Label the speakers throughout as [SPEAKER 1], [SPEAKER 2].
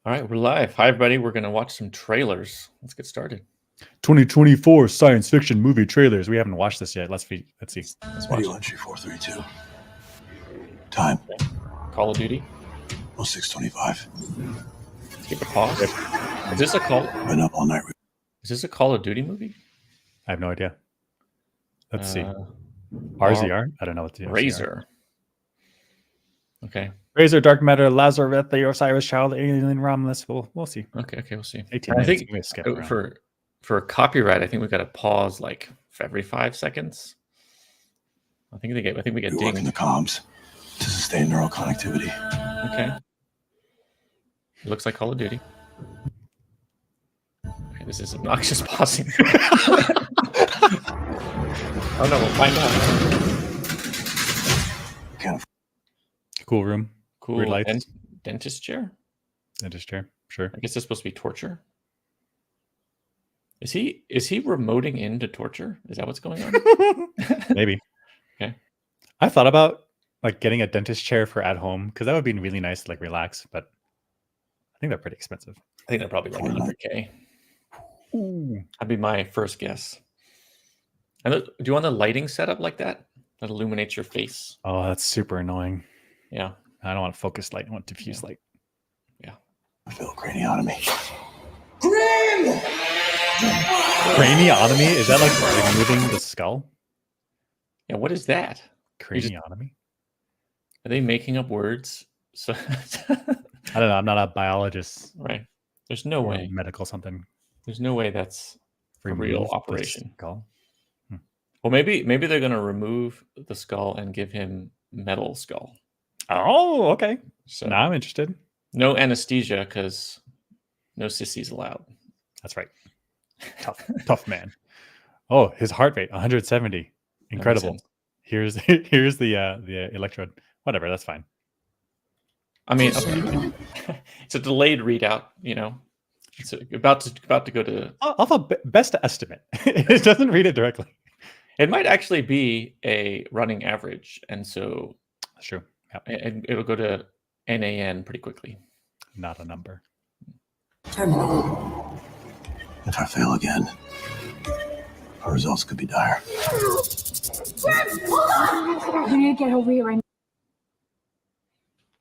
[SPEAKER 1] All right, we're live. Hi, everybody. We're going to watch some trailers. Let's get started.
[SPEAKER 2] 2024 science fiction movie trailers. We haven't watched this yet. Let's see.
[SPEAKER 1] Let's watch
[SPEAKER 3] Video
[SPEAKER 1] it.
[SPEAKER 3] entry 432. Time.
[SPEAKER 1] Okay. Call of Duty.
[SPEAKER 3] 0625.
[SPEAKER 1] Let's give it a pause. Is this a Call?
[SPEAKER 3] Been up all night.
[SPEAKER 1] Is this a Call of Duty movie?
[SPEAKER 2] I have no idea. Let's see. RZR? I don't know what the
[SPEAKER 1] Razor. Okay.
[SPEAKER 2] Razor, Dark Matter, Lazarus, the Osiris Child, Alien, Romulus. We'll see.
[SPEAKER 1] Okay, we'll see.
[SPEAKER 2] 18
[SPEAKER 1] I
[SPEAKER 2] minutes.
[SPEAKER 1] think
[SPEAKER 2] Skip around.
[SPEAKER 1] for copyright, I think we've got to pause like for every 5 seconds. I think we get
[SPEAKER 3] We work in
[SPEAKER 1] dinged.
[SPEAKER 3] the comms to sustain neural connectivity.
[SPEAKER 1] Okay. It looks like Call of Duty. Okay, this is obnoxious pausing. Oh no, we'll find out.
[SPEAKER 3] Can't
[SPEAKER 2] Cool room.
[SPEAKER 1] Cool.
[SPEAKER 2] Weird lights.
[SPEAKER 1] Dentist chair?
[SPEAKER 2] Dentist chair. Sure.
[SPEAKER 1] I guess it's supposed to be torture. Is he remoting into torture? Is that what's going on?
[SPEAKER 2] Maybe.
[SPEAKER 1] Okay.
[SPEAKER 2] I thought about like getting a dentist chair for at home because that would be really nice to like relax, but I think they're pretty expensive.
[SPEAKER 1] I think they're probably like 100K.
[SPEAKER 2] Ooh.
[SPEAKER 1] That'd be my first guess. And do you want the lighting set up like that? That illuminates your face.
[SPEAKER 2] Oh, that's super annoying.
[SPEAKER 1] Yeah.
[SPEAKER 2] I don't want focused light. I want diffuse light.
[SPEAKER 3] I feel craniotomy.
[SPEAKER 2] Craniotomy? Is that like removing the skull?
[SPEAKER 1] Yeah. What is that?
[SPEAKER 2] Craniotomy?
[SPEAKER 1] Are they making up words? So
[SPEAKER 2] I don't know. I'm not a biologist.
[SPEAKER 1] right. There's no
[SPEAKER 2] or
[SPEAKER 1] way.
[SPEAKER 2] medical something.
[SPEAKER 1] There's no way that's a real
[SPEAKER 2] Remove the
[SPEAKER 1] operation.
[SPEAKER 2] skull.
[SPEAKER 1] Well, maybe they're gonna remove the skull and give him metal skull.
[SPEAKER 2] Oh, okay.
[SPEAKER 1] So
[SPEAKER 2] Now I'm interested.
[SPEAKER 1] no anesthesia because no sissies allowed.
[SPEAKER 2] That's right. Tough man. Oh, his heart rate 170. Incredible.
[SPEAKER 1] sense.
[SPEAKER 2] Here's the electrode. Whatever, that's fine.
[SPEAKER 1] I mean, it's a delayed readout. You know, it's about to go to.
[SPEAKER 2] Off a best estimate. It doesn't read it directly.
[SPEAKER 1] It might actually be a running average, and so
[SPEAKER 2] That's true. Yep.
[SPEAKER 1] and it'll go to NAN pretty quickly.
[SPEAKER 2] Not a number.
[SPEAKER 3] If I fail again, our results could be dire.
[SPEAKER 4] You need to get over here right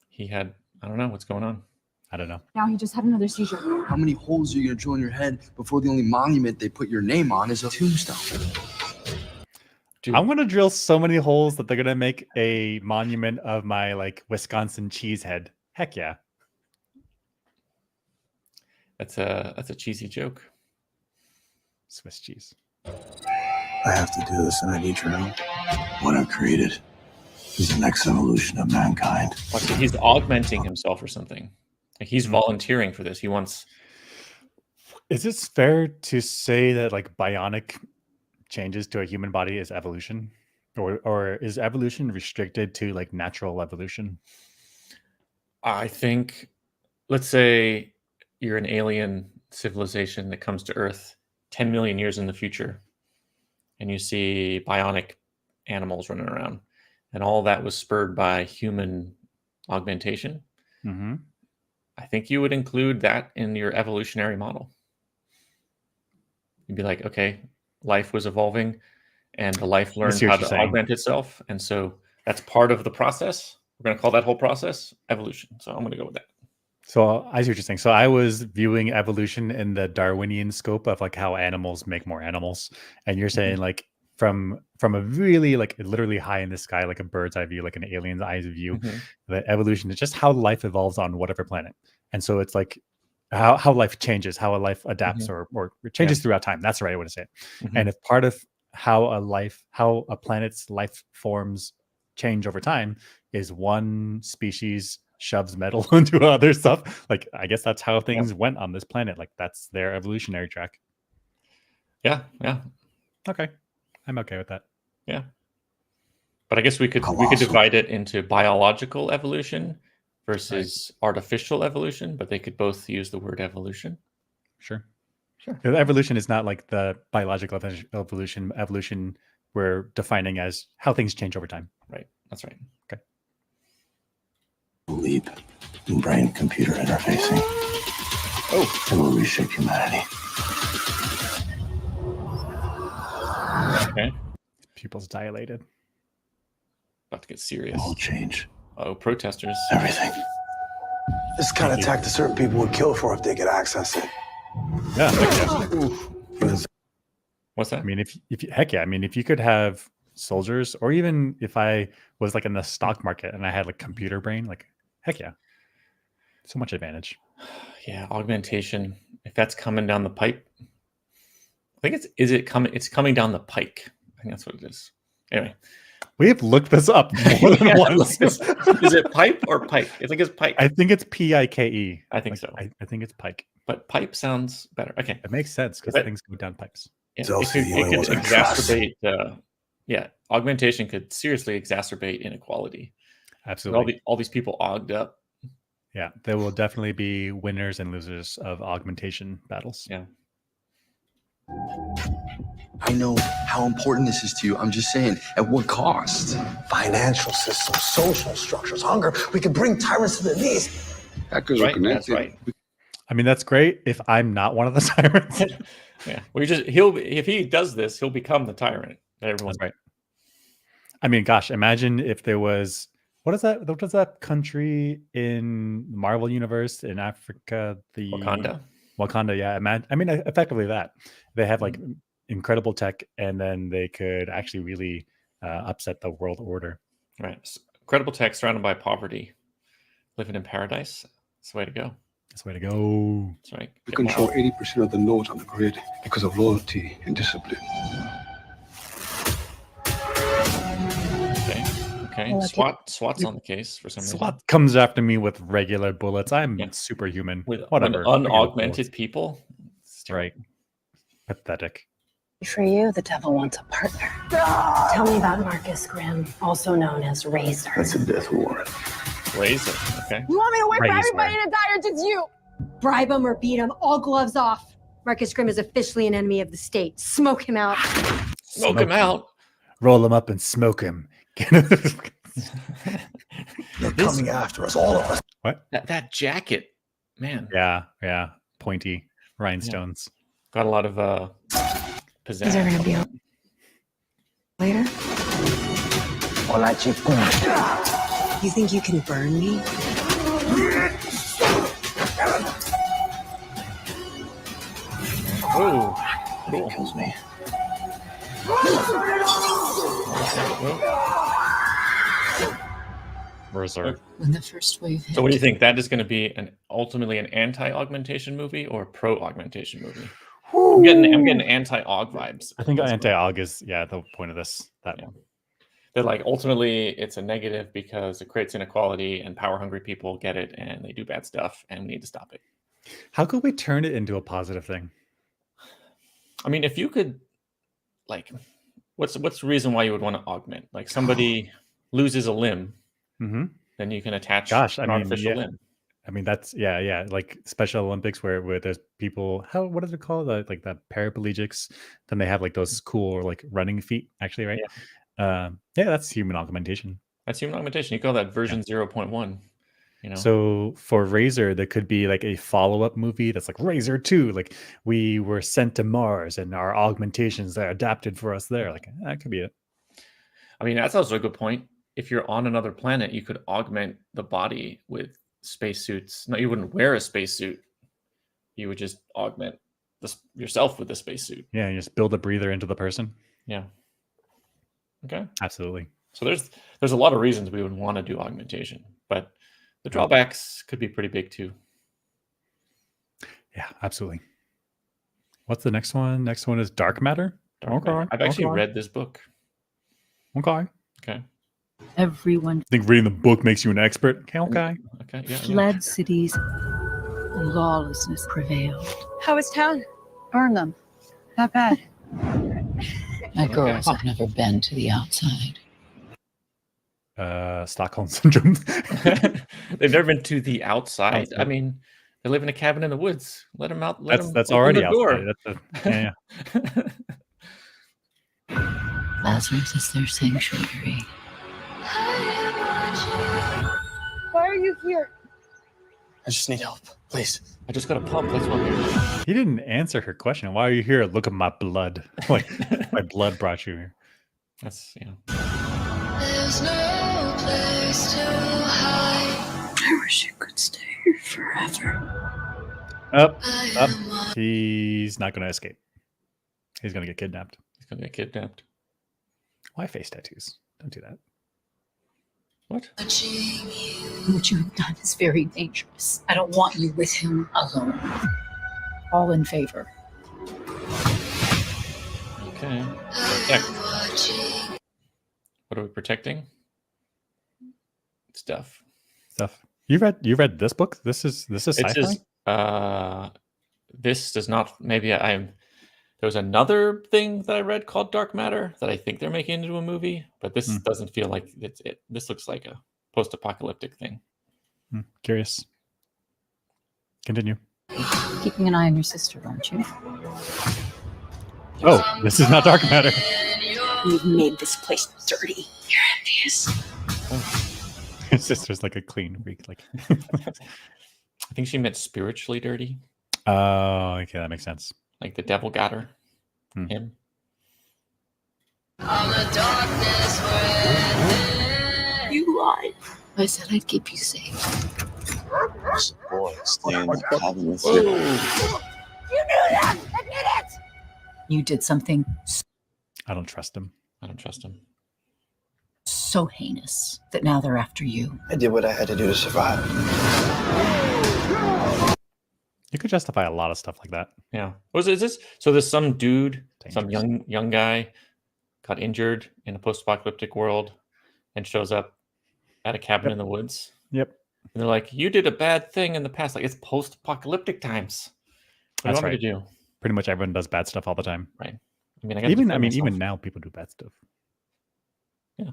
[SPEAKER 1] He had, I don't know what's going on.
[SPEAKER 2] I don't know.
[SPEAKER 4] now. He just had another seizure.
[SPEAKER 5] How many holes are you gonna drill in your head before the only monument they put your name on is a tombstone?
[SPEAKER 1] Dude,
[SPEAKER 2] I'm gonna drill so many holes that they're gonna make a monument of my like Wisconsin cheese head. Heck yeah.
[SPEAKER 1] that's a cheesy joke.
[SPEAKER 2] Swiss cheese.
[SPEAKER 3] I have to do this, and I need your help. What I've created is the next evolution of mankind.
[SPEAKER 1] Watch it, he's augmenting himself or something. Like he's volunteering for this. He wants.
[SPEAKER 2] Is it fair to say that like bionic changes to a human body is evolution? Or is evolution restricted to like natural evolution?
[SPEAKER 1] I think, let's say you're an alien civilization that comes to Earth 10 million years in the future, and you see bionic animals running around, and all that was spurred by human augmentation.
[SPEAKER 2] Mm-hmm.
[SPEAKER 1] I think you would include that in your evolutionary model. You'd be like, okay, life was evolving, and the life learned
[SPEAKER 2] see
[SPEAKER 1] how
[SPEAKER 2] what
[SPEAKER 1] to
[SPEAKER 2] you're saying.
[SPEAKER 1] augment itself, and so that's part of the process. We're going to call that whole process evolution. So I'm going to go with that.
[SPEAKER 2] So I see what you're saying. So I was viewing evolution in the Darwinian scope of like how animals make more animals, and you're saying like from a really like literally high in the sky, like a bird's eye view, like an alien's eyes view,
[SPEAKER 1] Mhm.
[SPEAKER 2] that evolution is just how life evolves on whatever planet. And so it's like how life changes, how a life adapts or changes throughout time. That's the right way to say it.
[SPEAKER 1] Mhm.
[SPEAKER 2] And if part of how a planet's life forms change over time is one species shoves metal into other stuff, like I guess that's how things went on this planet. Like that's their evolutionary track.
[SPEAKER 1] Yeah.
[SPEAKER 2] Okay, I'm okay with that.
[SPEAKER 1] Yeah. But I guess we could
[SPEAKER 3] Colossal.
[SPEAKER 1] divide it into biological evolution versus artificial evolution, but they could both use the word evolution.
[SPEAKER 2] Sure.
[SPEAKER 1] 'Cause
[SPEAKER 2] Evolution is not like the biological evolution. Evolution we're defining as how things change over time.
[SPEAKER 1] Right. That's right.
[SPEAKER 3] Leap in brain-computer interfacing.
[SPEAKER 1] Oh,
[SPEAKER 3] It will reshape humanity.
[SPEAKER 1] okay.
[SPEAKER 2] Pupils dilated.
[SPEAKER 1] About to get
[SPEAKER 3] It
[SPEAKER 1] serious.
[SPEAKER 3] will change
[SPEAKER 1] Oh, protesters.
[SPEAKER 3] everything. This kind of tech that certain people would kill for if they could access it.
[SPEAKER 2] Yeah, heck yeah.
[SPEAKER 3] Because
[SPEAKER 1] What's
[SPEAKER 2] I
[SPEAKER 1] that?
[SPEAKER 2] mean, if heck yeah, I mean, if you could have soldiers, or even if I was like in the stock market and I had like computer brain, like heck yeah, so much advantage.
[SPEAKER 1] Yeah, augmentation. If that's coming down the pipe, I think it's coming down the pike. I think that's what it is. Anyway,
[SPEAKER 2] We have looked this up more than
[SPEAKER 1] Yeah,
[SPEAKER 2] once.
[SPEAKER 1] is it pipe or pike? I think it's pike.
[SPEAKER 2] I think it's PIKE.
[SPEAKER 1] I think so.
[SPEAKER 2] I think it's pike.
[SPEAKER 1] But pipe sounds better. Okay.
[SPEAKER 2] It makes sense because
[SPEAKER 1] But-
[SPEAKER 2] things go down pipes.
[SPEAKER 1] Yeah,
[SPEAKER 3] Zelsi, the
[SPEAKER 1] it
[SPEAKER 3] only
[SPEAKER 1] could
[SPEAKER 3] ones I trust.
[SPEAKER 1] exacerbate. Augmentation could seriously exacerbate inequality. With
[SPEAKER 2] Absolutely.
[SPEAKER 1] all these people ogged up.
[SPEAKER 2] Yeah, there will definitely be winners and losers of augmentation battles.
[SPEAKER 1] Yeah.
[SPEAKER 5] I know how important this is to you. I'm just saying, at what cost?
[SPEAKER 3] financial systems, social structures, hunger, we could bring tyrants to their knees.
[SPEAKER 6] Hackers are
[SPEAKER 1] Right, that's
[SPEAKER 6] connected.
[SPEAKER 1] right.
[SPEAKER 2] I mean, that's great if I'm not one of the tyrants.
[SPEAKER 1] Yeah. If he does this, he'll become the tyrant that everyone.
[SPEAKER 2] That's right. I mean, gosh, imagine if there was what is that country in the Marvel universe in Africa? The
[SPEAKER 1] Wakanda.
[SPEAKER 2] Wakanda, yeah. I mean, effectively that they have like incredible tech, and then they could actually really upset the world order.
[SPEAKER 1] Right. Incredible tech surrounded by poverty. Living in paradise. That's the way to go.
[SPEAKER 2] That's the way to go.
[SPEAKER 1] That's right.
[SPEAKER 6] We
[SPEAKER 1] Get
[SPEAKER 6] control
[SPEAKER 1] wild.
[SPEAKER 6] 80% of the nodes on the grid because of loyalty and discipline.
[SPEAKER 1] Okay.
[SPEAKER 4] Well,
[SPEAKER 1] SWAT's on the case for some reason.
[SPEAKER 2] SWAT comes after me with regular bullets. I'm
[SPEAKER 1] Yeah.
[SPEAKER 2] superhuman.
[SPEAKER 1] With
[SPEAKER 2] Whatever. regular
[SPEAKER 1] unaugmented
[SPEAKER 2] bullets.
[SPEAKER 1] people. It's terrible.
[SPEAKER 2] Right. Pathetic.
[SPEAKER 7] For you, the devil wants a partner. Tell me about Marcus Grimm, also known as Razor.
[SPEAKER 3] That's a death warrant.
[SPEAKER 1] Razor. Okay.
[SPEAKER 4] You want me to wait
[SPEAKER 2] Razor.
[SPEAKER 4] for everybody to die or just you? Bribe him or beat him, all gloves off. Marcus Grimm is officially an enemy of the state. Smoke him out.
[SPEAKER 1] Smoke him out.
[SPEAKER 2] Roll him up and smoke him.
[SPEAKER 3] They're coming after us, all of us.
[SPEAKER 1] That jacket, man,
[SPEAKER 2] yeah. Pointy rhinestones.
[SPEAKER 1] got a lot of
[SPEAKER 7] These are
[SPEAKER 1] pizzazz.
[SPEAKER 7] gonna be later.
[SPEAKER 3] Hola, chico.
[SPEAKER 7] You think you can burn me?
[SPEAKER 1] Oh,
[SPEAKER 3] It
[SPEAKER 1] cool.
[SPEAKER 3] kills me.
[SPEAKER 2] Reserve.
[SPEAKER 7] When the first wave hit.
[SPEAKER 1] So, what do you think? That is going to be ultimately an anti-augmentation movie or a pro-augmentation movie? I'm getting anti-aug vibes.
[SPEAKER 2] I think
[SPEAKER 1] That's
[SPEAKER 2] anti-aug is the point of this. That
[SPEAKER 1] Yeah.
[SPEAKER 2] one.
[SPEAKER 1] They're like ultimately it's a negative because it creates inequality and power-hungry people get it and they do bad stuff and we need to stop it.
[SPEAKER 2] How could we turn it into a positive thing?
[SPEAKER 1] I mean, if you could, like, what's the reason why you would want to augment? Like somebody loses a limb,
[SPEAKER 2] Mm-hmm.
[SPEAKER 1] then you can attach
[SPEAKER 2] Gosh, I
[SPEAKER 1] an
[SPEAKER 2] mean,
[SPEAKER 1] artificial
[SPEAKER 2] yeah.
[SPEAKER 1] limb.
[SPEAKER 2] I mean, that's like Special Olympics where there's people. What is it called? Like the paraplegics. Then they have like those cool like running feet. Actually, right? Yeah, that's human augmentation.
[SPEAKER 1] That's human augmentation. You call that version 0.1. You know,
[SPEAKER 2] So for Razor, there could be like a follow-up movie that's like Razor 2. Like we were sent to Mars and our augmentations are adapted for us there. Like that could be it.
[SPEAKER 1] I mean, that's also a good point. If you're on another planet, you could augment the body with spacesuits. No, you wouldn't wear a spacesuit. You would just augment yourself with a spacesuit.
[SPEAKER 2] Yeah, you just build a breather into the person.
[SPEAKER 1] Yeah. Okay.
[SPEAKER 2] Absolutely.
[SPEAKER 1] So there's a lot of reasons we would want to do augmentation, but the drawbacks could be pretty big too.
[SPEAKER 2] Yeah, absolutely. What's the next one? Next one is Dark Matter.
[SPEAKER 1] Dark Matter. I've actually read this book.
[SPEAKER 2] Okay.
[SPEAKER 1] Okay.
[SPEAKER 7] Everyone
[SPEAKER 2] Think reading the book makes you an expert? Okay.
[SPEAKER 1] Okay. Yeah.
[SPEAKER 7] fled cities and lawlessness prevailed.
[SPEAKER 4] How is town?
[SPEAKER 7] Burn them. Not bad.
[SPEAKER 8] My girls have never been to the outside.
[SPEAKER 2] Stockholm syndrome.
[SPEAKER 1] They've never been to the outside.
[SPEAKER 2] Outside.
[SPEAKER 1] I mean, they live in a cabin in the woods. Let them out.
[SPEAKER 2] That's already outside. Yeah.
[SPEAKER 8] Lazarus is their sanctuary.
[SPEAKER 4] Why are you here?
[SPEAKER 3] I just need help. Please.
[SPEAKER 1] I just got a pump. That's what I'm here.
[SPEAKER 2] He didn't answer her question. Why are you here? Look at my blood. Like my blood brought you here.
[SPEAKER 1] That's
[SPEAKER 9] There's no place to hide.
[SPEAKER 7] I wish you could stay here forever.
[SPEAKER 2] Up. He's not going to escape. He's going to get kidnapped.
[SPEAKER 1] He's gonna get kidnapped.
[SPEAKER 2] Why face tattoos? Don't do that.
[SPEAKER 1] What?
[SPEAKER 8] What you have done is very dangerous. I don't want you with him alone. All in favor.
[SPEAKER 1] Okay. Protect. What are we protecting? Stuff.
[SPEAKER 2] You read this book? This is sci-fi?
[SPEAKER 1] It says, this does not. Maybe there was another thing that I read called Dark Matter that I think they're making into a movie, but this doesn't feel like it's it. This looks like a post-apocalyptic thing.
[SPEAKER 2] Curious. Continue.
[SPEAKER 8] Keeping an eye on your sister, aren't you?
[SPEAKER 2] Oh, this is not Dark Matter.
[SPEAKER 7] You've made this place dirty. You're envious.
[SPEAKER 2] His sister's like a clean freak. Like,
[SPEAKER 1] I think she meant spiritually dirty.
[SPEAKER 2] Oh, okay, that makes sense.
[SPEAKER 1] Like the devil got her. Him.
[SPEAKER 7] You lied.
[SPEAKER 8] I said I'd keep you safe.
[SPEAKER 3] This boy staying in the cabin with
[SPEAKER 1] Whoa.
[SPEAKER 3] you.
[SPEAKER 7] You knew that! Admit it!
[SPEAKER 8] You did something
[SPEAKER 2] I don't trust him.
[SPEAKER 1] I don't trust him.
[SPEAKER 8] so heinous that now they're after you.
[SPEAKER 3] I did what I had to do to survive.
[SPEAKER 2] You could justify a lot of stuff like that.
[SPEAKER 1] Yeah. Is this? So there's some dude, some
[SPEAKER 2] Dangerous.
[SPEAKER 1] young guy, got injured in a post-apocalyptic world, and shows up at a cabin in the woods.
[SPEAKER 2] Yep.
[SPEAKER 1] And they're like, "You did a bad thing in the past. Like it's post-apocalyptic times. What
[SPEAKER 2] That's
[SPEAKER 1] do you want
[SPEAKER 2] right.
[SPEAKER 1] me to do?"
[SPEAKER 2] Pretty much everyone does bad stuff all the time.
[SPEAKER 1] Right. I mean, I gotta defend myself.
[SPEAKER 2] Even now people do bad stuff.
[SPEAKER 1] Yeah.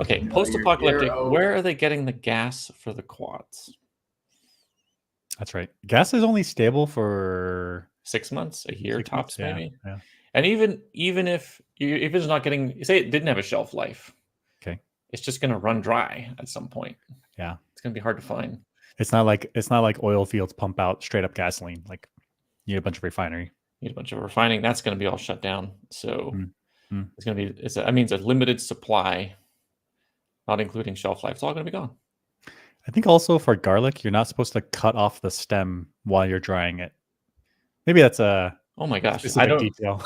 [SPEAKER 1] Okay, post-apocalyptic. Where are they getting the gas for the quads?
[SPEAKER 2] That's right. Gas is only stable for
[SPEAKER 1] 6 months, a year
[SPEAKER 2] 6
[SPEAKER 1] tops,
[SPEAKER 2] months, yeah,
[SPEAKER 1] maybe.
[SPEAKER 2] yeah.
[SPEAKER 1] And even if it's not getting, say it didn't have a shelf life,
[SPEAKER 2] Okay.
[SPEAKER 1] it's just going to run dry at some point.
[SPEAKER 2] Yeah.
[SPEAKER 1] It's going to be hard to find.
[SPEAKER 2] It's not like oil fields pump out straight up gasoline. Like you need a bunch of refinery.
[SPEAKER 1] You need a bunch of refining. That's going to be all shut down. So
[SPEAKER 2] Mm.
[SPEAKER 1] it's going to be. I mean, it's a limited supply, not including shelf life. It's all going to be gone.
[SPEAKER 2] I think also for garlic, you're not supposed to cut off the stem while you're drying it. Maybe that's a
[SPEAKER 1] Oh my gosh! I
[SPEAKER 2] specific
[SPEAKER 1] don't.
[SPEAKER 2] detail.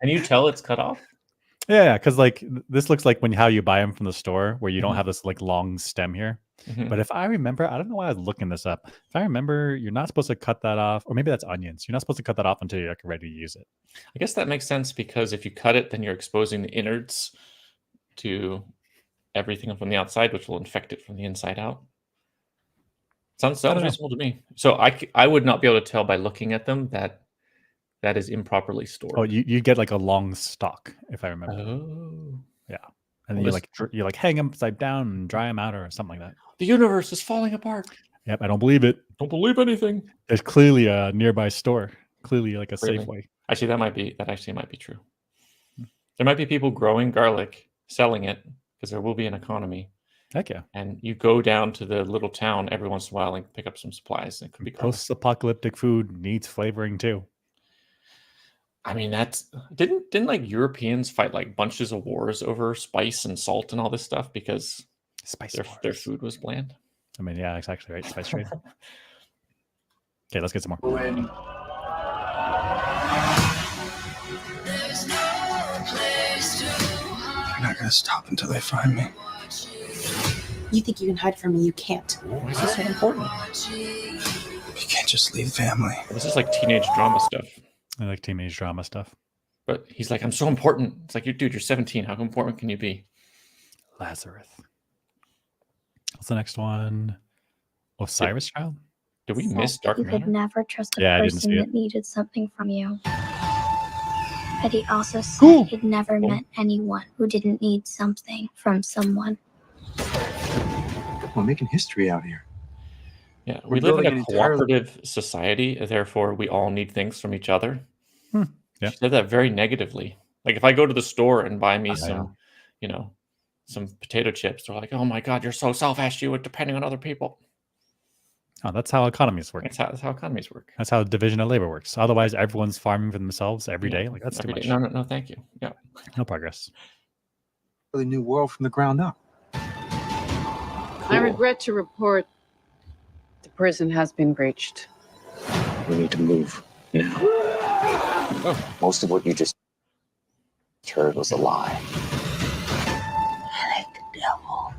[SPEAKER 1] Can you tell it's cut off?
[SPEAKER 2] Yeah, because like this looks like how you buy them from the store, where you don't have this like long stem here.
[SPEAKER 1] Mhm.
[SPEAKER 2] But if I remember, I don't know why I was looking this up. If I remember, you're not supposed to cut that off, or maybe that's onions. You're not supposed to cut that off until you're like ready to use it.
[SPEAKER 1] I guess that makes sense because if you cut it, then you're exposing the innards to everything from the outside, which will infect it from the inside out. Sounds
[SPEAKER 2] don't know.
[SPEAKER 1] reasonable to me. So I would not be able to tell by looking at them that is improperly stored.
[SPEAKER 2] Oh, you get like a long stalk, if I remember.
[SPEAKER 1] Oh.
[SPEAKER 2] Yeah, and then
[SPEAKER 1] Well,
[SPEAKER 2] you hang them upside down and dry them out or something like that.
[SPEAKER 1] The universe is falling apart.
[SPEAKER 2] Yep, I don't believe it.
[SPEAKER 1] Don't believe anything.
[SPEAKER 2] There's clearly a nearby store, clearly like a
[SPEAKER 1] Really?
[SPEAKER 2] Safeway.
[SPEAKER 1] Actually, that actually might be true. There might be people growing garlic, selling it, because there will be an economy.
[SPEAKER 2] Heck yeah.
[SPEAKER 1] And you go down to the little town every once in a while and pick up some supplies. And it could be garlic.
[SPEAKER 2] Post-apocalyptic food needs flavoring too.
[SPEAKER 1] I mean, didn't like Europeans fight like bunches of wars over spice and salt and all this stuff because their food was bland.
[SPEAKER 2] I mean, yeah, it's actually right. Spice trade. Okay, let's get some more.
[SPEAKER 9] There's no place to hide.
[SPEAKER 3] They're not gonna stop until they find me.
[SPEAKER 7] You think you can hide from me? You can't.
[SPEAKER 1] Why is this so important?
[SPEAKER 3] You can't just leave family.
[SPEAKER 1] This is like teenage drama stuff.
[SPEAKER 2] I like teenage drama stuff.
[SPEAKER 1] But he's like, I'm so important. It's like, dude, you're 17. How important can you be?
[SPEAKER 2] Lazarus. What's the next one? Osiris Child?
[SPEAKER 1] Did we miss Dark
[SPEAKER 10] You could
[SPEAKER 1] Matter?
[SPEAKER 10] never trust a
[SPEAKER 2] Yeah, I didn't
[SPEAKER 10] person
[SPEAKER 2] see it.
[SPEAKER 10] that needed something from you. But he also said
[SPEAKER 2] Cool.
[SPEAKER 10] he'd never met anyone who didn't need something from someone.
[SPEAKER 6] We're making history out here.
[SPEAKER 1] Yeah,
[SPEAKER 6] We're
[SPEAKER 1] we live in
[SPEAKER 6] building
[SPEAKER 1] a
[SPEAKER 6] an entirely-
[SPEAKER 1] cooperative society. Therefore, we all need things from each other.
[SPEAKER 2] Yeah.
[SPEAKER 1] She said that very negatively. Like if I go to the store and buy me
[SPEAKER 2] Yeah.
[SPEAKER 1] some, you know, some potato chips, they're like, "Oh my God, you're so selfish. You were depending on other people."
[SPEAKER 2] Oh, that's how economies work.
[SPEAKER 1] That's how economies work.
[SPEAKER 2] That's how division of labor works. Otherwise, everyone's farming for themselves every
[SPEAKER 1] Yeah,
[SPEAKER 2] day. Like that's too
[SPEAKER 1] every day.
[SPEAKER 2] much.
[SPEAKER 1] No, thank you. Yeah.
[SPEAKER 2] No progress.
[SPEAKER 6] The new world from the ground up.
[SPEAKER 11] I
[SPEAKER 1] Cool.
[SPEAKER 11] regret to report the prison has been breached.
[SPEAKER 3] We need to move now.
[SPEAKER 1] Oh,
[SPEAKER 3] Most of what you just heard was a lie. Like the devil.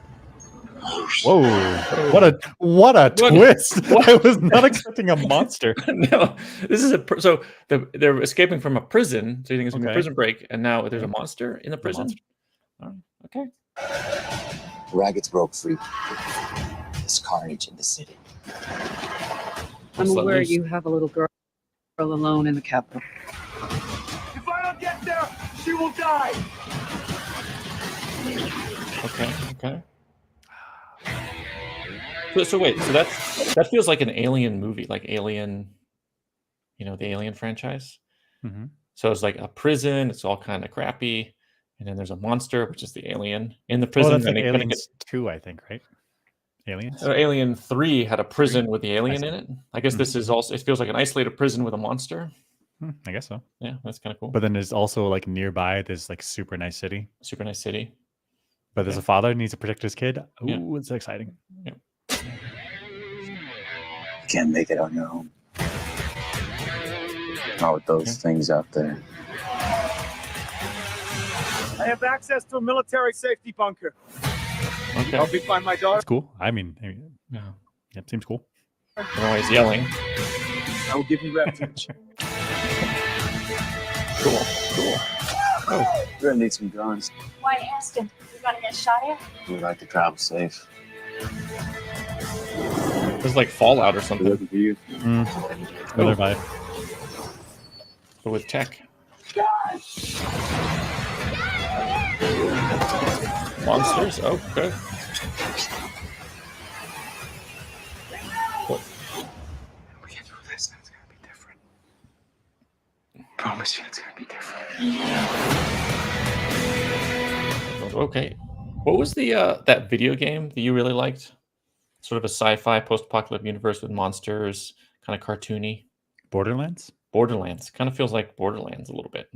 [SPEAKER 2] Whoa! What a twist! I was not expecting a monster.
[SPEAKER 1] No, this is so they're escaping from a prison. So you think it's gonna be a
[SPEAKER 2] Okay.
[SPEAKER 1] prison break, and now there's a monster in the prison.
[SPEAKER 2] monster.
[SPEAKER 1] Oh, okay.
[SPEAKER 3] Raggeds broke free. There's carnage in the city.
[SPEAKER 11] I'm
[SPEAKER 1] Let's let
[SPEAKER 11] aware
[SPEAKER 1] loose.
[SPEAKER 11] you have a little girl alone in the capital.
[SPEAKER 6] If I don't get there, she will die.
[SPEAKER 1] Okay. So wait, so that feels like an Alien movie, like Alien, the Alien franchise.
[SPEAKER 2] Mm-hmm.
[SPEAKER 1] So it's like a prison. It's all kind of crappy, and then there's a monster, which is the alien in the prison.
[SPEAKER 2] That's like
[SPEAKER 1] and it kinda
[SPEAKER 2] Aliens 2, I think, right? Aliens.
[SPEAKER 1] Alien 3 had a prison with the alien
[SPEAKER 2] see.
[SPEAKER 1] in it. I guess this is also. It feels like an isolated prison with a monster.
[SPEAKER 2] I guess so.
[SPEAKER 1] Yeah, that's kind of cool.
[SPEAKER 2] But then there's also like nearby this like super nice city.
[SPEAKER 1] Super nice city.
[SPEAKER 2] But there's a father who needs to protect his kid. Ooh,
[SPEAKER 1] Yeah.
[SPEAKER 2] it's exciting.
[SPEAKER 1] Yeah.
[SPEAKER 3] You can't make it on your own. Not with those things out there.
[SPEAKER 6] I have access to a military safety bunker.
[SPEAKER 1] Okay.
[SPEAKER 6] Help me find my daughter.
[SPEAKER 2] That's cool. I mean,
[SPEAKER 1] Yeah.
[SPEAKER 2] yep, seems cool.
[SPEAKER 1] I don't know why he's yelling.
[SPEAKER 6] I will give you refuge.
[SPEAKER 1] Cool. Oh,
[SPEAKER 3] We're gonna need some guns.
[SPEAKER 10] Why ask him? You're gonna get shot at?
[SPEAKER 3] We like to travel safe.
[SPEAKER 1] it's like Fallout or something,
[SPEAKER 3] Looking for you.
[SPEAKER 2] Another vibe.
[SPEAKER 1] but with tech. Monsters. Oh, good. What?
[SPEAKER 6] We get through this, and it's gonna be different. Promise you, it's gonna be different.
[SPEAKER 1] Okay. What was the that video game that you really liked? Sort of a sci-fi post-apocalyptic universe with monsters, kind of cartoony.
[SPEAKER 2] Borderlands.
[SPEAKER 1] Borderlands. Kind of feels like Borderlands a little bit.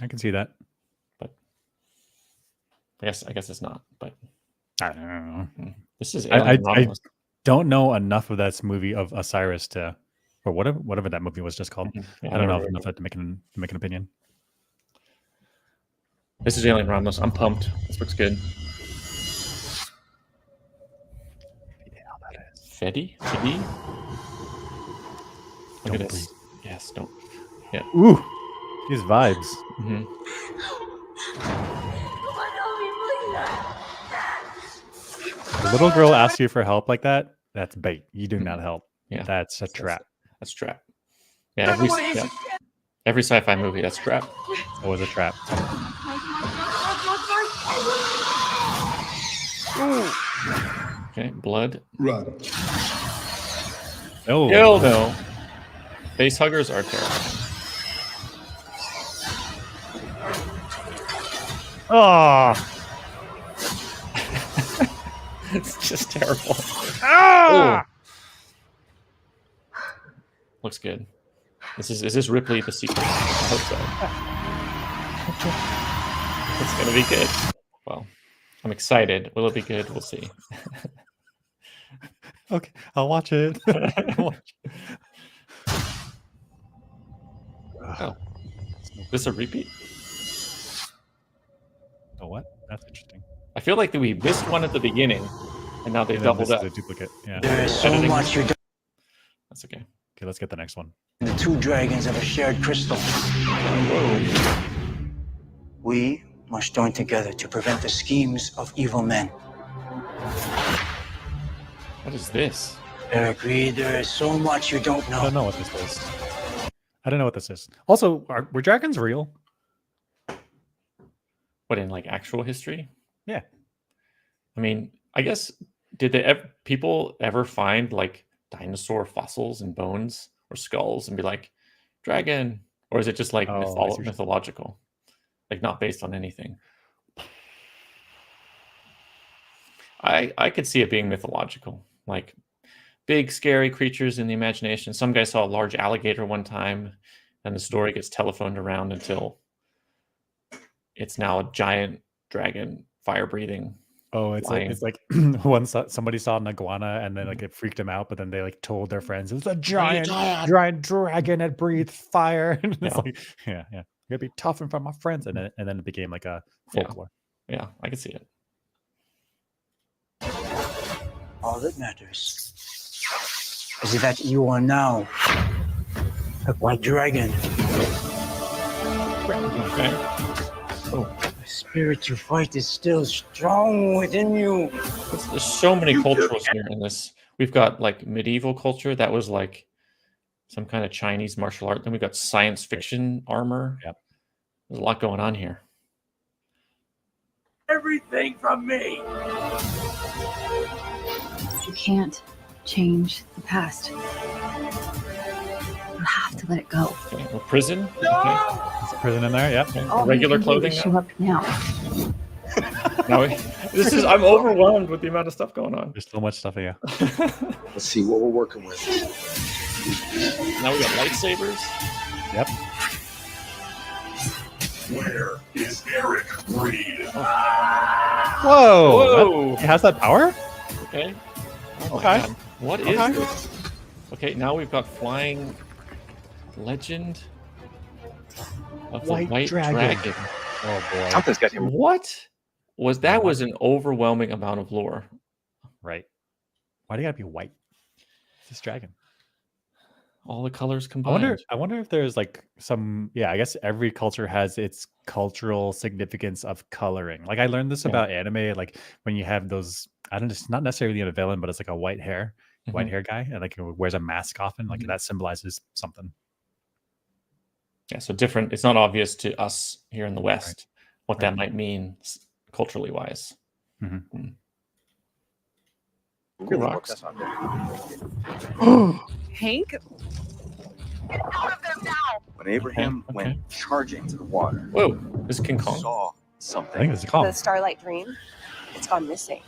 [SPEAKER 2] I can see that.
[SPEAKER 1] But I guess it's not. But
[SPEAKER 2] I don't know.
[SPEAKER 1] this is
[SPEAKER 2] I
[SPEAKER 1] Alien Romulus.
[SPEAKER 2] don't know enough of that movie of Osiris to, or whatever that movie was just called.
[SPEAKER 1] Yeah,
[SPEAKER 2] I don't know
[SPEAKER 1] remember.
[SPEAKER 2] enough to make an opinion.
[SPEAKER 1] This is Alien Romulus. I'm pumped. This looks good. Fetty? Fetty? Look at
[SPEAKER 2] Don't
[SPEAKER 1] this. Yes, don't. Yeah.
[SPEAKER 2] Ooh, these vibes.
[SPEAKER 1] hmm
[SPEAKER 2] The little girl asks you for help like that. That's bait. You do not help.
[SPEAKER 1] Yeah.
[SPEAKER 2] That's a trap.
[SPEAKER 1] That's trap. Yeah, every sci-fi movie, that's trap.
[SPEAKER 2] It was a trap.
[SPEAKER 1] Okay, blood.
[SPEAKER 6] Run.
[SPEAKER 2] Oh,
[SPEAKER 1] Hell no. Face huggers are terrifying.
[SPEAKER 2] oh,
[SPEAKER 1] It's just terrible.
[SPEAKER 2] ah!
[SPEAKER 1] Ooh. Looks good. Is this Ripley the sequel? I hope so. It's gonna be good. Well, I'm excited. Will it be good? We'll see.
[SPEAKER 2] Okay, I'll watch it.
[SPEAKER 1] Oh, is this a repeat?
[SPEAKER 2] Oh, what? That's interesting.
[SPEAKER 1] I feel like we missed one at the beginning, and now they
[SPEAKER 2] And then
[SPEAKER 1] doubled
[SPEAKER 2] this
[SPEAKER 1] up.
[SPEAKER 2] is a duplicate. Yeah.
[SPEAKER 3] There is so
[SPEAKER 1] Editing.
[SPEAKER 3] much you don't.
[SPEAKER 1] That's okay.
[SPEAKER 2] Okay, let's get the next one.
[SPEAKER 3] The two dragons have a shared crystal. We must join together to prevent the schemes of evil men.
[SPEAKER 1] What is this?
[SPEAKER 3] Eric Reed, there is so much you don't
[SPEAKER 2] I
[SPEAKER 3] know.
[SPEAKER 2] don't know what this is. I don't know what this is. Also, were dragons real?
[SPEAKER 1] What, in like actual history?
[SPEAKER 2] Yeah.
[SPEAKER 1] I mean, I guess did people ever find like dinosaur fossils and bones or skulls and be like dragon, or is it just like
[SPEAKER 2] Oh, I see what you're saying.
[SPEAKER 1] mythological? like not based on anything. I could see it being mythological, like big scary creatures in the imagination. Some guy saw a large alligator one time, and the story gets telephoned around until it's now a giant dragon, fire breathing.
[SPEAKER 2] Oh, it's
[SPEAKER 1] Flying.
[SPEAKER 2] like once somebody saw an iguana and then like it freaked them out, but then they like told their friends it was a giant dragon that breathed fire. And it's
[SPEAKER 1] Yeah.
[SPEAKER 2] like, yeah, you gotta be tough in front of my friends, and then it became like a folklore.
[SPEAKER 1] Yeah, I can see it.
[SPEAKER 3] All that matters is that you are now a white dragon.
[SPEAKER 1] Okay. Oh,
[SPEAKER 3] The spirit to fight is still strong within you.
[SPEAKER 1] there's so many cultures here in this. We've got like medieval culture that was like some kind of Chinese martial art. Then we've got science fiction armor.
[SPEAKER 2] Yep.
[SPEAKER 1] There's a lot going on here.
[SPEAKER 3] Everything from me.
[SPEAKER 8] You can't change the past. You have to let it go.
[SPEAKER 1] Okay. Well, prison. Okay.
[SPEAKER 2] Is the prison in there? Yep.
[SPEAKER 1] Okay.
[SPEAKER 8] All
[SPEAKER 1] Regular
[SPEAKER 8] you can do
[SPEAKER 1] clothing.
[SPEAKER 8] is show up now.
[SPEAKER 1] I'm overwhelmed with the amount of stuff going on.
[SPEAKER 2] There's so much stuff here.
[SPEAKER 5] Let's see what we're working with.
[SPEAKER 1] Now we got lightsabers.
[SPEAKER 2] Yep.
[SPEAKER 12] Where is Eric Reed?
[SPEAKER 2] Whoa! It has that power?
[SPEAKER 1] Okay. Oh my
[SPEAKER 2] Okay.
[SPEAKER 1] God. What is this? Okay, now we've got flying legend of the white dragon.
[SPEAKER 2] Oh boy.
[SPEAKER 6] Something's got him.
[SPEAKER 1] What was that? Was an overwhelming amount of lore.
[SPEAKER 2] Right. Why do you gotta be white? It's this dragon.
[SPEAKER 1] All the colors
[SPEAKER 2] I
[SPEAKER 1] combined.
[SPEAKER 2] wonder if there's like some, I guess every culture has its cultural significance of coloring. Like I learned this about anime, like when you have those, I don't know, it's not necessarily a villain, but it's like a white hair guy, and like he wears a mask often, like that symbolizes something.
[SPEAKER 1] Yeah, so different. It's not obvious to us here in the West what that might mean culturally wise.
[SPEAKER 2] Mm-hmm.
[SPEAKER 1] Cool rocks.
[SPEAKER 11] Hank?
[SPEAKER 6] When Abraham went charging to the water,
[SPEAKER 1] Whoa, this is King Kong.
[SPEAKER 6] saw
[SPEAKER 2] I
[SPEAKER 6] something.
[SPEAKER 2] think it's a call.
[SPEAKER 13] The Starlight Dream. It's gone missing.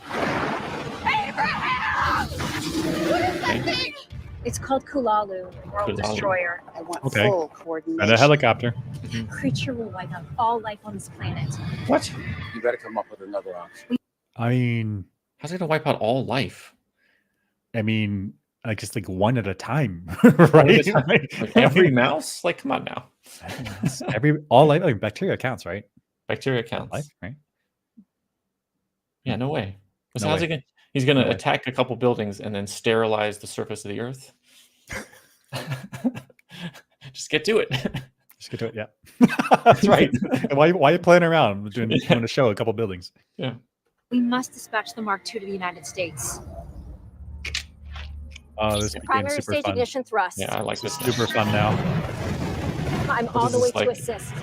[SPEAKER 10] It's called Kulalu, World
[SPEAKER 1] Kulalu.
[SPEAKER 10] Destroyer.
[SPEAKER 13] I want
[SPEAKER 2] Okay.
[SPEAKER 13] full coordination.
[SPEAKER 2] And a helicopter.
[SPEAKER 10] The creature will wipe out all life on this planet.
[SPEAKER 1] What?
[SPEAKER 5] You got to come up with another option.
[SPEAKER 2] I mean,
[SPEAKER 1] How's it gonna wipe out all life?
[SPEAKER 2] like just like one at a time, right?
[SPEAKER 1] Like every mouse? Like, come on now.
[SPEAKER 2] all life, like bacteria counts, right?
[SPEAKER 1] Bacteria counts.
[SPEAKER 2] Life, right?
[SPEAKER 1] Yeah, no way. So
[SPEAKER 2] No
[SPEAKER 1] how's
[SPEAKER 2] way.
[SPEAKER 1] he gonna? He's gonna
[SPEAKER 2] No way.
[SPEAKER 1] attack a couple buildings and then sterilize the surface of the earth. Just get to it.
[SPEAKER 2] Just get to it. Yeah, that's right. And why are you playing around doing a show, a couple buildings?
[SPEAKER 1] Yeah.
[SPEAKER 10] We must dispatch the Mark II to the United States.
[SPEAKER 2] Oh, this became
[SPEAKER 4] Primary
[SPEAKER 2] super
[SPEAKER 4] stage
[SPEAKER 2] fun.
[SPEAKER 4] ignition thrust.
[SPEAKER 1] Yeah, I like this.
[SPEAKER 2] Super fun now.
[SPEAKER 4] I'm
[SPEAKER 1] What
[SPEAKER 4] on
[SPEAKER 1] is
[SPEAKER 4] the way
[SPEAKER 1] this
[SPEAKER 4] to
[SPEAKER 1] like?
[SPEAKER 4] assist.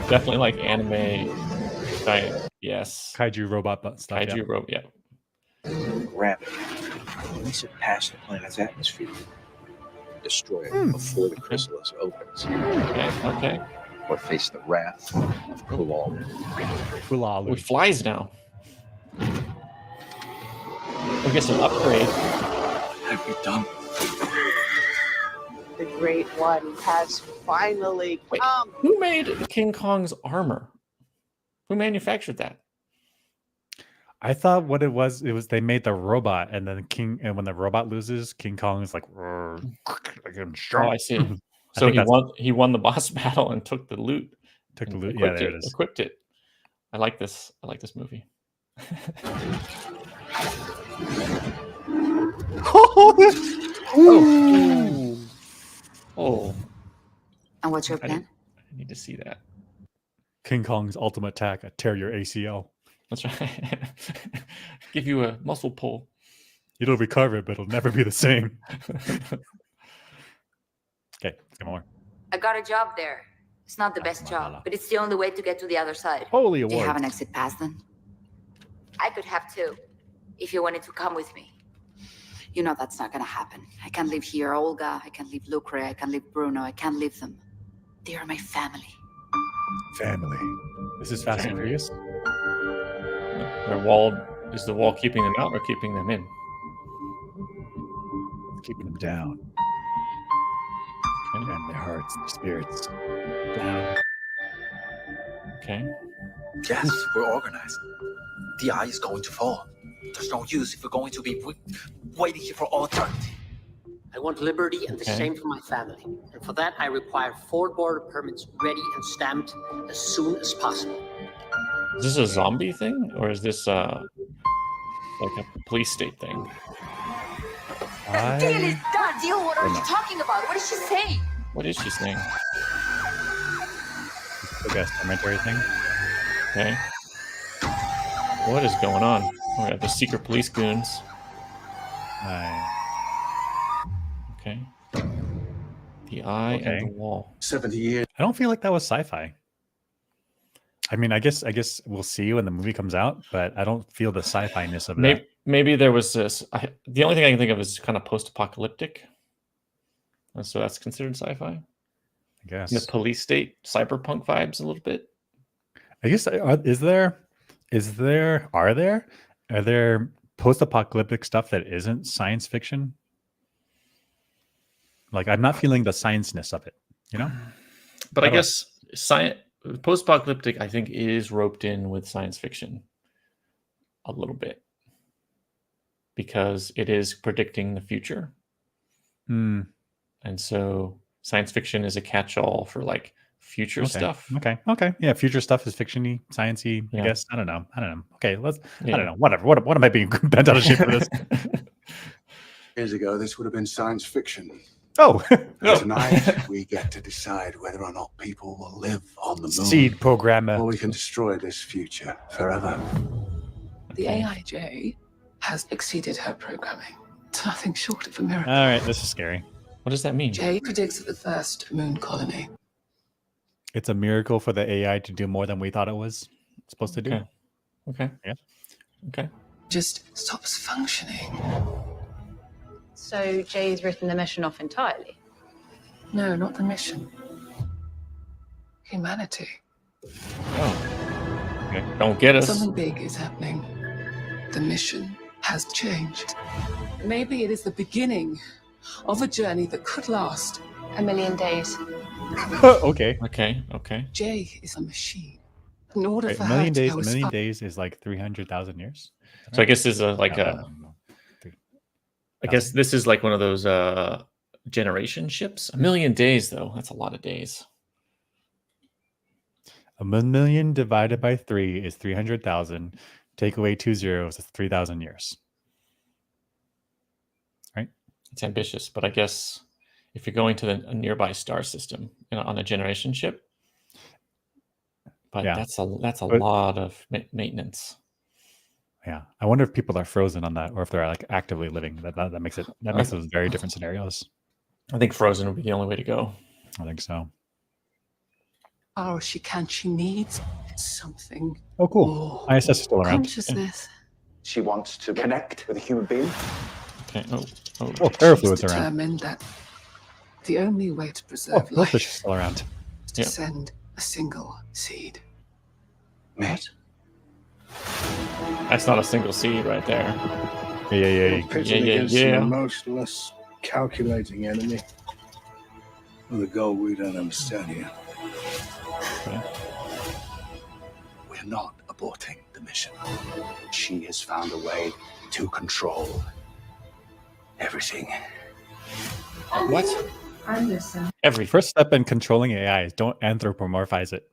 [SPEAKER 1] Definitely like anime. Giant. Yes.
[SPEAKER 2] Kaiju robot stuff.
[SPEAKER 1] Kaiju
[SPEAKER 2] yeah.
[SPEAKER 1] rope. Yeah.
[SPEAKER 3] Gravity. Once it past the planet's atmosphere, destroy it before the chrysalis opens.
[SPEAKER 1] Okay.
[SPEAKER 5] Or face the wrath of Kulal.
[SPEAKER 2] Kulalu.
[SPEAKER 1] We flies now. We get some upgrade.
[SPEAKER 3] Have you done?
[SPEAKER 13] The Great One has finally come.
[SPEAKER 1] Who made King Kong's armor? Who manufactured that?
[SPEAKER 2] I thought what it was they made the robot, and then when the robot loses, King Kong is like, like I'm strong.
[SPEAKER 1] Oh, I see. So he won the boss battle and took the loot.
[SPEAKER 2] Took the
[SPEAKER 1] and
[SPEAKER 2] loot. Yeah,
[SPEAKER 1] equipped
[SPEAKER 2] there it is.
[SPEAKER 1] Equipped it. I like this. I like this movie. Oh.
[SPEAKER 8] And what's your
[SPEAKER 1] I
[SPEAKER 8] plan?
[SPEAKER 1] need to see that.
[SPEAKER 2] King Kong's ultimate attack: tear your ACL.
[SPEAKER 1] That's right. Give you a muscle pull.
[SPEAKER 2] It'll recover, but it'll never be the same. Okay, come on.
[SPEAKER 14] I got a job there. It's not the best job, but it's the only way to get to the other side.
[SPEAKER 2] Holy
[SPEAKER 8] Do you have
[SPEAKER 2] awards.
[SPEAKER 8] an exit pass then?
[SPEAKER 14] I could have two, if you wanted to come with me.
[SPEAKER 8] You know that's not gonna happen. I can't leave here Olga, I can't leave Lucre, I can't leave Bruno, I can't leave them. They are my family.
[SPEAKER 2] Family. This is Fast and Furious.
[SPEAKER 1] Their wall is the wall keeping them out or keeping them in?
[SPEAKER 2] Keeping them down. And their hearts, their spirits down.
[SPEAKER 1] Okay.
[SPEAKER 3] Yes, we're organized. The eye is going to fall. There's no use if we're going to be waiting here for all eternity.
[SPEAKER 15] I want liberty and the
[SPEAKER 1] Okay.
[SPEAKER 15] same for my family. And for that, I require 4 border permits ready and stamped as soon as possible.
[SPEAKER 1] Is this a zombie thing or is this like a police state thing?
[SPEAKER 14] That deal is done. Deal? What are you talking about? What is she saying?
[SPEAKER 1] What is she saying?
[SPEAKER 2] Like a cemetery thing.
[SPEAKER 1] Okay. What is going on? Oh, we have the secret police goons. Okay. The eye and the wall.
[SPEAKER 6] 70 years.
[SPEAKER 2] I don't feel like that was sci-fi. I mean, I guess we'll see when the movie comes out, but I don't feel the sci-fi-ness of that.
[SPEAKER 1] Maybe there was this. The only thing I can think of is kind of post-apocalyptic, and so that's considered sci-fi.
[SPEAKER 2] I guess
[SPEAKER 1] the police state, cyberpunk vibes a little bit.
[SPEAKER 2] I guess are there post-apocalyptic stuff that isn't science fiction? Like, I'm not feeling the science-ness of it, you know.
[SPEAKER 1] But I guess post-apocalyptic, I think, is roped in with science fiction a little bit because it is predicting the future, and so science fiction is a catch-all for like future stuff.
[SPEAKER 2] Okay. Yeah, future stuff is fiction-y, science-y,
[SPEAKER 1] Yeah.
[SPEAKER 2] I guess. I don't know. Okay, let's.
[SPEAKER 1] Yeah.
[SPEAKER 2] I don't know. Whatever. What am I being bent out of shape for this?
[SPEAKER 6] Years ago, this would have been science fiction.
[SPEAKER 2] Oh.
[SPEAKER 6] And tonight, we get to decide whether or not people will live on the moon.
[SPEAKER 2] Seed programmer.
[SPEAKER 6] Or we can destroy this future forever.
[SPEAKER 16] The AIJ has exceeded her programming. It's nothing short of a miracle.
[SPEAKER 2] All right, this is scary.
[SPEAKER 1] What does that mean?
[SPEAKER 16] Jay predicts the first moon colony.
[SPEAKER 2] It's a miracle for the AI to do more than we thought it was supposed to do.
[SPEAKER 1] Okay.
[SPEAKER 2] Yeah.
[SPEAKER 1] Okay.
[SPEAKER 16] Just stops functioning.
[SPEAKER 17] So Jay's written the mission off entirely?
[SPEAKER 16] No, not the mission. Humanity.
[SPEAKER 1] Oh. Okay. Don't get us.
[SPEAKER 16] Something big is happening. The mission has changed. Maybe it is the beginning of a journey that could last
[SPEAKER 17] 1,000,000 days.
[SPEAKER 2] Okay.
[SPEAKER 1] Okay.
[SPEAKER 16] Jay is a machine. In order
[SPEAKER 2] Wait,
[SPEAKER 16] for
[SPEAKER 2] a
[SPEAKER 16] her
[SPEAKER 2] million
[SPEAKER 16] to
[SPEAKER 2] days.
[SPEAKER 16] go
[SPEAKER 2] A
[SPEAKER 16] as
[SPEAKER 2] million
[SPEAKER 16] far-
[SPEAKER 2] days is like 300,000 years.
[SPEAKER 1] So I guess this is I guess this is like one of those generation ships. 1,000,000 days, though. That's a lot of days.
[SPEAKER 2] 1,000,000 divided by 3 is 300,000. Take away 2 zeros, it's 3,000 years. Right?
[SPEAKER 1] It's ambitious, but I guess if you're going to a nearby star system on a generation ship, but
[SPEAKER 2] Yeah.
[SPEAKER 1] that's a
[SPEAKER 2] But-
[SPEAKER 1] lot of maintenance.
[SPEAKER 2] Yeah, I wonder if people are frozen on that, or if they're like actively living. That makes those very different scenarios.
[SPEAKER 1] I think frozen would be the only way to go.
[SPEAKER 2] I think so.
[SPEAKER 16] Oh, she can. She needs something.
[SPEAKER 2] Oh, cool. ISS is still around.
[SPEAKER 16] Consciousness.
[SPEAKER 3] She wants to connect with a human being.
[SPEAKER 1] Okay. Oh,
[SPEAKER 2] Oh,
[SPEAKER 16] She's
[SPEAKER 2] Terrafluid's around.
[SPEAKER 16] determined that the only way to
[SPEAKER 2] Oh,
[SPEAKER 16] preserve
[SPEAKER 2] Hillfish
[SPEAKER 16] life
[SPEAKER 2] is still around.
[SPEAKER 16] is to send a single seed.
[SPEAKER 3] Mate.
[SPEAKER 1] That's not a single seed right there.
[SPEAKER 2] Yeah.
[SPEAKER 6] Pitching against an emotionless, calculating enemy with a goal we don't understand yet.
[SPEAKER 3] We're not aborting the mission. She has found a way to control everything.
[SPEAKER 1] What?
[SPEAKER 17] Anderson.
[SPEAKER 1] Every
[SPEAKER 2] First step in controlling AI is don't anthropomorphize it.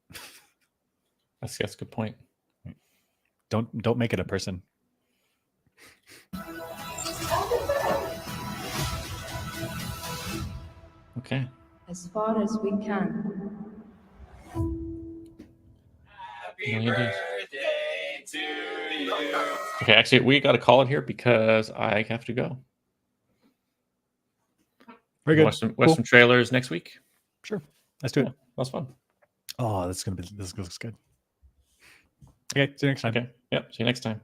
[SPEAKER 1] That's a good point.
[SPEAKER 2] Don't make it a person.
[SPEAKER 1] Okay.
[SPEAKER 17] As far as we can.
[SPEAKER 1] 1,000,000 days. Okay, actually, we got to call it here because I have to go.
[SPEAKER 2] Very good.
[SPEAKER 1] Watch some
[SPEAKER 2] Cool.
[SPEAKER 1] trailers next week.
[SPEAKER 2] Sure. Let's do it.
[SPEAKER 1] That's fun.
[SPEAKER 2] Oh, this looks good. Okay, see you next time.
[SPEAKER 1] Okay. Yep. See you next time.